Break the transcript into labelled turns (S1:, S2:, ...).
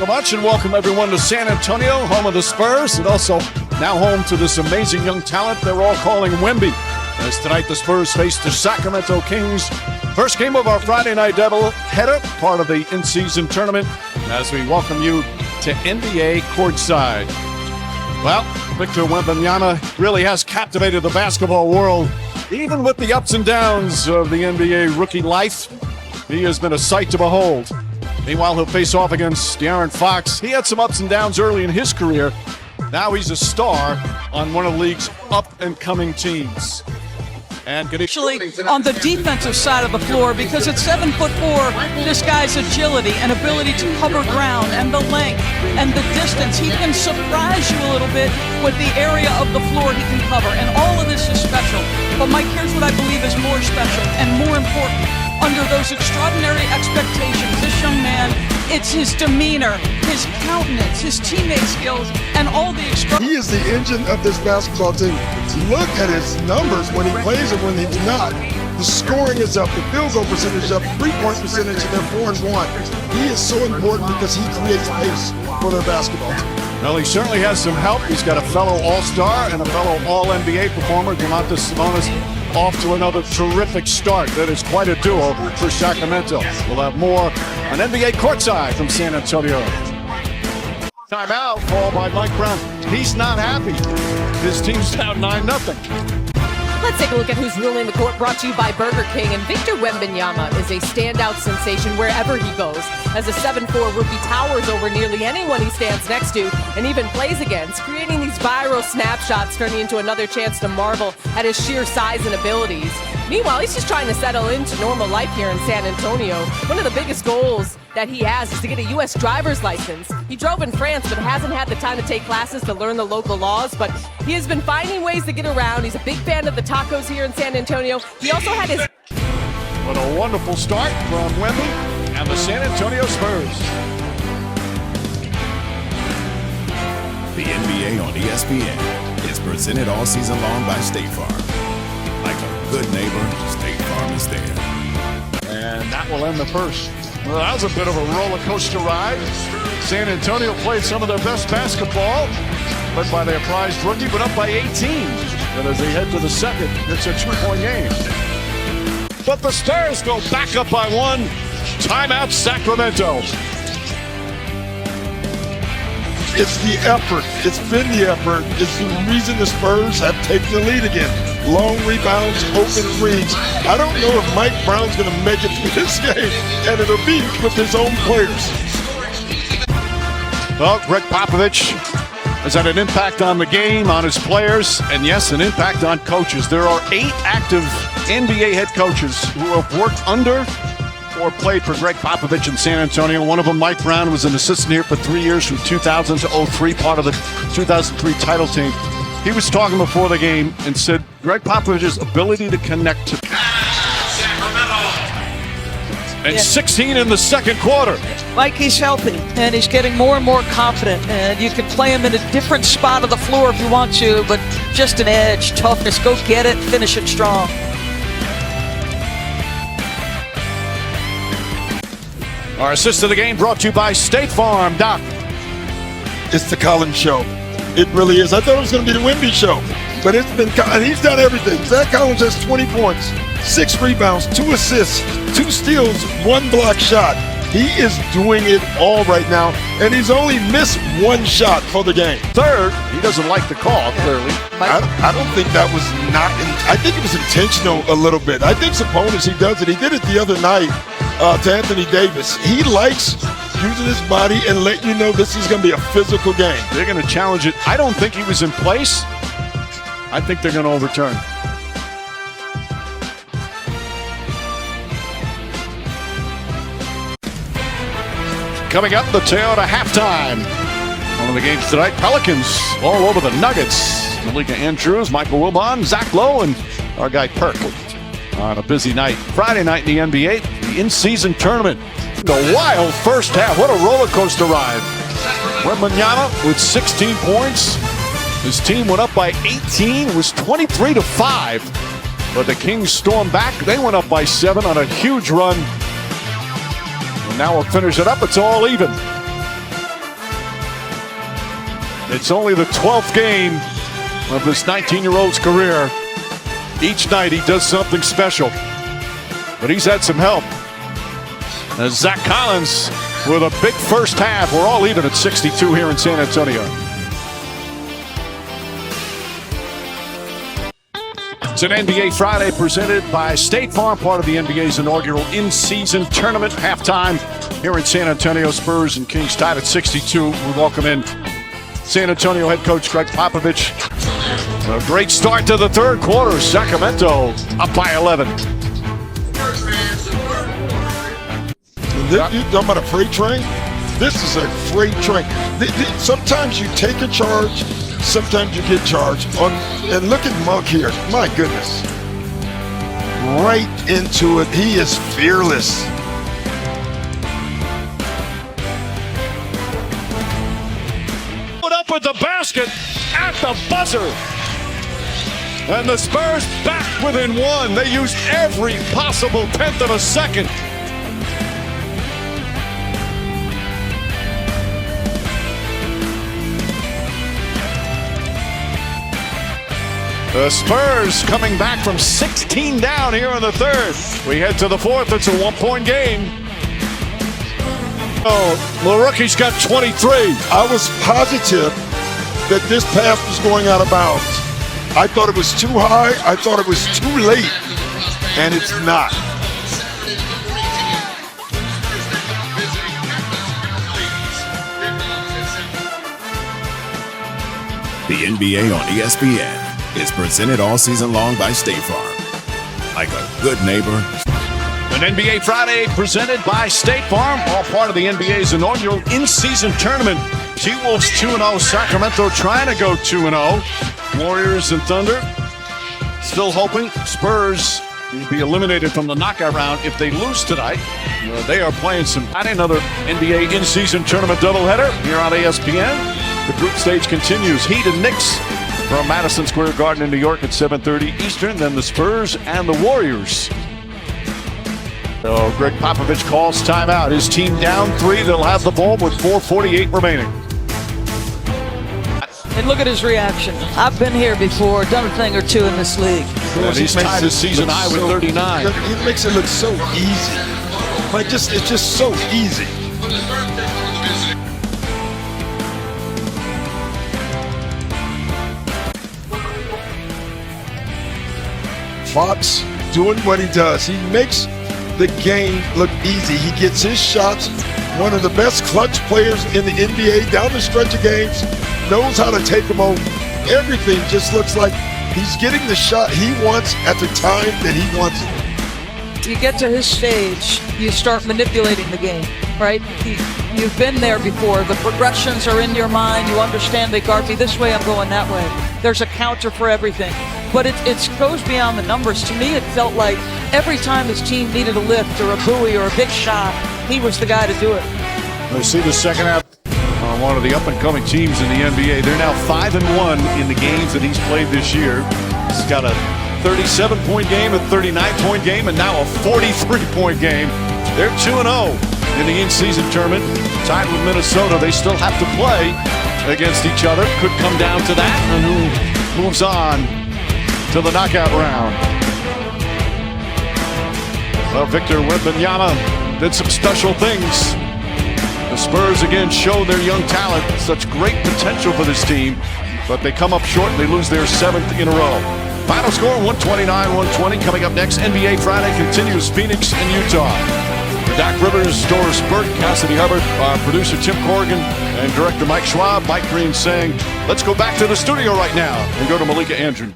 S1: So much, and welcome everyone to San Antonio, home of the Spurs, and also now home to this amazing young talent they're all calling Wemby. As tonight the Spurs face the Sacramento Kings. First game of our Friday night doubleheader, part of the in-season tournament, as we welcome you to NBA courtside. Well, Victor Wembanyama really has captivated the basketball world. Even with the ups and downs of the NBA rookie life, he has been a sight to behold. Meanwhile, he'll face off against De'Aaron Fox. He had some ups and downs early in his career. Now he's a star on one of the league's up-and-coming teams. And
S2: Actually, on the defensive side of the floor, because at 7'4", this guy's agility and ability to cover ground and the length and the distance, he can surprise you a little bit with the area of the floor he can cover. And all of this is special. But Mike, here's what I believe is more special and more important. Under those extraordinary expectations, this young man, it's his demeanor, his countenance, his teammate skills, and all the
S3: He is the engine of this basketball team. Look at his numbers when he plays and when he's not. The scoring is up, the field goal percentage is up, three-point percentage, and they're 4-1. He is so important because he creates pace for their basketball team.
S1: Well, he certainly has some help. He's got a fellow All-Star and a fellow All-NBA performer, Domantas Sabonis, off to another terrific start. That is quite a duo for Sacramento. We'll have more on NBA courtside from San Antonio. Timeout called by Mike Brown. He's not happy. His team's down 9-0.
S4: Let's take a look at who's ruling the court, brought to you by Burger King. And Victor Wembanyama is a standout sensation wherever he goes. As a 7'4" rookie towers over nearly anyone he stands next to and even plays against, creating these viral snapshots, turning into another chance to marvel at his sheer size and abilities. Meanwhile, he's just trying to settle into normal life here in San Antonio. One of the biggest goals that he has is to get a U.S. driver's license. He drove in France, but hasn't had the time to take classes to learn the local laws, but he has been finding ways to get around. He's a big fan of the tacos here in San Antonio. He also had his...
S1: What a wonderful start from Wemby and the San Antonio Spurs.
S5: The NBA on ESPN is presented all season long by State Farm. Like a good neighbor, State Farm is there.
S1: And that will end the first. Well, that was a bit of a roller coaster ride. San Antonio played some of their best basketball, led by their prized rookie, but up by 18. And as they head to the second, it's a 2-point game. But the Spurs go back up by 1. Timeout, Sacramento.
S3: It's the effort. It's been the effort. It's the reason the Spurs have taken the lead again. Long rebounds, open reads. I don't know if Mike Brown's going to make it through this game, and it'll be with his own players.
S1: Well, Greg Popovich has had an impact on the game, on his players, and yes, an impact on coaches. There are 8 active NBA head coaches who have worked under or played for Greg Popovich in San Antonio. One of them, Mike Brown, was an assistant here for 3 years from 2000 to 03, part of the 2003 title team. He was talking before the game and said Greg Popovich's ability to connect to and 16 in the second quarter.
S2: Mike, he's healthy, and he's getting more and more confident, and you can play him in a different spot of the floor if you want to, but just an edge, toughness, go get it, finish it strong.
S1: Our assist of the game brought to you by State Farm. Doc.
S3: It's the Collins show. It really is. I thought it was going to be the Wemby show, but it's been, and he's done everything. Zach Collins has 20 points, 6 rebounds, 2 assists, 2 steals, 1 block shot. He is doing it all right now, and he's only missed 1 shot for the game.
S1: Third, he doesn't like the call, clearly.
S3: I don't think that was not, I think it was intentional a little bit. I think Sabonis, he does it. He did it the other night to Anthony Davis. He likes using his body and letting you know this is going to be a physical game.
S1: They're going to challenge it. I don't think he was in place. I think they're going to overturn. Coming up, the Toyota halftime. One of the games tonight, Pelicans all over the Nuggets. Malika Andrews, Michael Wilbon, Zach Lowe, and our guy Perk on a busy night. Friday night in the NBA, the in-season tournament. The wild first half. What a roller coaster ride. Wembanyama with 16 points. His team went up by 18. It was 23-5. But the Kings stormed back. They went up by 7 on a huge run. And now we'll finish it up. It's all even. It's only the 12th game of this 19-year-old's career. Each night he does something special, but he's had some help. As Zach Collins with a big first half. We're all even at 62 here in San Antonio. It's an NBA Friday presented by State Farm, part of the NBA's inaugural in-season tournament. Halftime here in San Antonio, Spurs and Kings tied at 62. We welcome in San Antonio head coach Greg Popovich. A great start to the third quarter. Sacramento up by 11.
S3: You talking about a freight train? This is a freight train. Sometimes you take a charge, sometimes you get charged. And look at Monk here. My goodness. Right into it. He is fearless.
S1: Put up with the basket at the buzzer. And the Spurs back within one. They used every possible tenth of a second. The Spurs coming back from 16 down here in the third. We head to the fourth. It's a one-point game. Oh, the rookie's got 23.
S3: I was positive that this pass was going out of bounds. I thought it was too high. I thought it was too late. And it's not.
S5: The NBA on ESPN is presented all season long by State Farm. Like a good neighbor.
S1: An NBA Friday presented by State Farm, all part of the NBA's inaugural in-season tournament. T-Wolves 2-0, Sacramento trying to go 2-0. Warriors and Thunder still hoping. Spurs will be eliminated from the knockout round if they lose tonight. They are playing another NBA in-season tournament doubleheader here on ESPN. The group stage continues. Heat and Knicks from Madison Square Garden in New York at 7:30 Eastern. Then the Spurs and the Warriors. So Greg Popovich calls timeout. His team down 3. They'll have the ball with 4:48 remaining.
S2: And look at his reaction. I've been here before, done a thing or two in this league.
S1: He's tied his season high with 39.
S3: It makes it look so easy. Like it's just so easy. Fox doing what he does. He makes the game look easy. He gets his shots. One of the best clutch players in the NBA down the stretch of games. Knows how to take them home. Everything just looks like he's getting the shot he wants at the time that he wants it.
S2: You get to his stage, you start manipulating the game, right? You've been there before. The progressions are in your mind. You understand they guard me this way, I'm going that way. There's a counter for everything. But it goes beyond the numbers. To me, it felt like every time his team needed a lift or a buoy or a big shot, he was the guy to do it.
S1: We see the second half on one of the up-and-coming teams in the NBA. They're now 5-1 in the games that he's played this year. He's got a 37-point game, a 39-point game, and now a 43-point game. They're 2-0 in the in-season tournament. Tied with Minnesota. They still have to play against each other. Could come down to that, and who moves on to the knockout round. Well, Victor Wembanyama did some special things. The Spurs again show their young talent, such great potential for this team, but they come up short and they lose their 7th in a row. Final score 129-120. Coming up next, NBA Friday continues. Phoenix and Utah. Doc Rivers, Doris Burke, Cassidy Hubbard, our producer Tim Corrigan, and director Mike Schwab. Mike Green saying, let's go back to the studio right now and go to Malika Andrew.